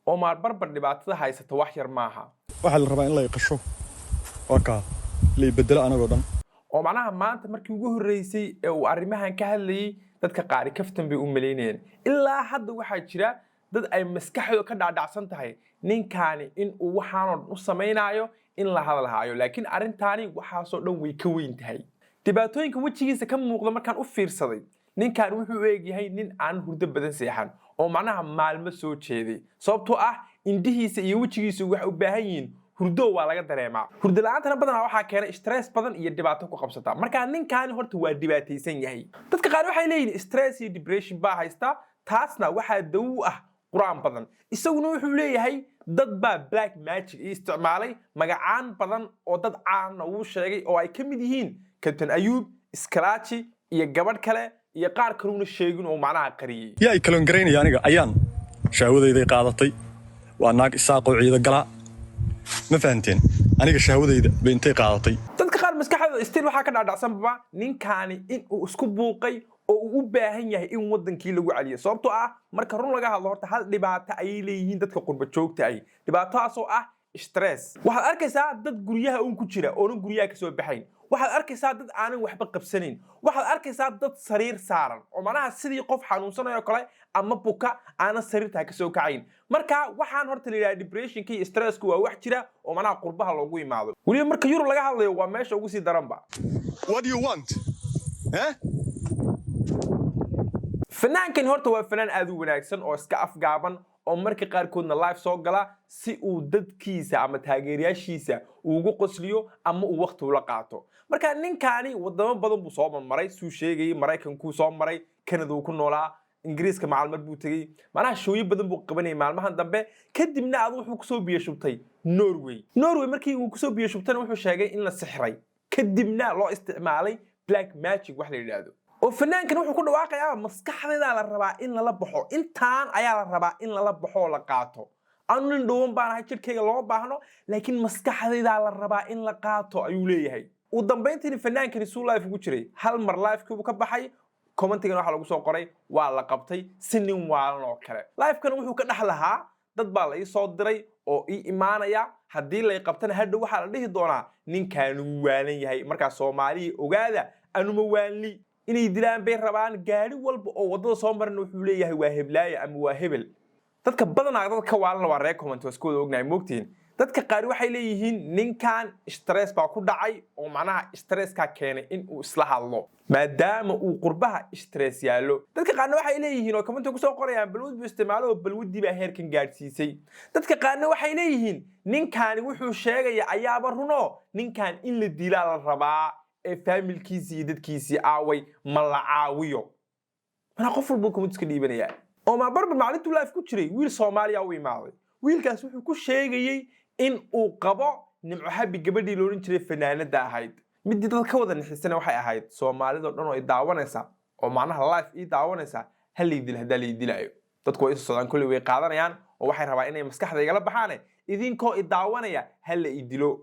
oo maar barbar dhibaatada haysata wax yar maaha waxa la rabaa in la iqasho waka la bedelo anagoo dhan oo macnaha maanta markii ugu horeysay ee uu arrimahan ka hadlayay dadka qaari kaftan bay u maleynayeen ilaa hadda waxa jira dad ay maskaxdooda ka dhaadhacsan tahay ninkaani in uu waxaan u sameeynayo in la hadalhaayo laakiin arrintaani waxa soo dhan way ka weyn tahay dhibaatooyinka wajigiisa ka muuqda markaan u fiirsaday ninkan wuxuu eegyahay nin aan hurdo badan seexan oo macnaha maalmo soo jeeday sababtoo ah indhihiisa iyo wajigiisa wax u baahan yihiin hurdo waa laga dareemaa hurdo la'aantana badanaa waxaa keena stress badan iyo dhibaato ku qabsata marka ninkan horta waa dhibaataysan yahay dadka qaar waxay leeyihiin stress iyo depression baa haysta taasna waxaa dawo ah quraan badan isaguna wuxuu leeyahay dad baa black magic isticmaalay magacaan badan oo dad caan ah uu sheegay oo ay kamid yihiin Captain Ayub Scratchy iyo gabadh kale iyo qaar kalena sheegin oo macnaha qariyay yaa kaloon gareynaya aniga ayaan shahwadayday qaadatay waa naag isaaqo ciida gala ma fahanteen aniga shahwadayda beentay qaadatay dadka qaar maskaxdooda istiin waxa ka dhaadhacsan baba ninkaani in uu isku buuqay oo uu u baahan yahay in wadankii lagu caliyo sababtoo ah marka run laga hadlo horta hal dhibaato ay leeyihiin dadka qurba joogta ay dhibaatadaas oo ah stress waxaad arkaysaa dad guryaha uun ku jira oo guryaha ka soo baxayn waxaad arkaysaa dad aanan waxba qabsanin waxaad arkaysaa dad sariir saaran oo macnaha sidii qof xanuunsanayo kale ama buka aanan sariirta ka soo kacayn marka waxaan horta la yiraahdaa depression iyo stressku waa wax jira oo macnaha qurbaha loogu imaado waliba marka Yurub laga hadlayo waa meesha ugu sii daranba what do you want fanaankan horta waa fanaan aad u wanaagsan oo iska afgaaban oo markii qaar koodna live soo gala si uu dadkiisa ama taageerayaashiisa ugu qosliyo ama uu waqti ula qaato marka ninkaani wadamo badan buu soo maray suu sheegay Mareykanku soo maray Canada uu ku noolaa Ingiriiska macalmad buu tagay macnaha shooyin badan buu qabanay maalmahan dambe kadibna aad wuxuu ku soo biyo shubtay Norway markii uu ku soo biyo shubtana wuxuu sheegay in la sixray kadibna loo isticmaalay black magic wax la yiraahdo oo fanaankan wuxuu ku dhawaaqayaa maskaxdayda la rabaa in la baxo intaan ayaa la rabaa in la baxo la qaato aanu dhawaan baan jirkeyga loo baahno laakiin maskaxdayda la rabaa in la qaato ayuu leeyahay u dambeyntii fanaankan suu live ugu jiray hal mar live-kii uu ka baxay commentigan waxa lagu soo qoray waa la qabtay sinin waalan oo kale live-kan wuxuu ka dhaxlahaa dad baa la soo diray oo iimaanaya hadii la qabtana hadda waxa la dhihi doonaa ninkan uu waalan yahay marka Soomaaliya ogaada anuma waanli inay dilaan bay rabaan gaari walba oo wadada soo marin wuxuu leeyahay waa heblaaya ama waa hebel dadka badanaa dadka waalan waa reer comment waskooda ognaay moogtiin dadka qaar waxay leeyihiin ninkan stress baa ku dhacay oo macnaha stress ka keenay in uu isla hadlo maadaama uu qurbaha stress yaalo dadka qaarna waxay leeyihiin oo comment ku soo qorayaan balwad buu isticmaalo balwadii baa heerkan gaarsiisay dadka qaarna waxay leeyihiin ninkan wuxuu sheegay ayaaba runo ninkan in la dilaa la rabaa ee familkiisa iyo dadkiisa aaway ma la caawiyo mana qof walba comment iska dhiibanaya oo ma barbar maalintu live ku jiray wiil Soomaaliya u imaaday wiilkaas wuxuu ku sheegay in uu qabo nimco habi gabadhii loo oran jiray fanaanada ahayd mid dad ka wada nixisana waxay ahayd Soomaalida oo dhan oo daawanaysa oo macnaha live ii daawanaysa hal idil hada la idilayo dadku way socdaan kulli way qaadanayaan oo waxay rabaan inay maskaxda igala baxaan idinkoo i daawanaya hal la idilo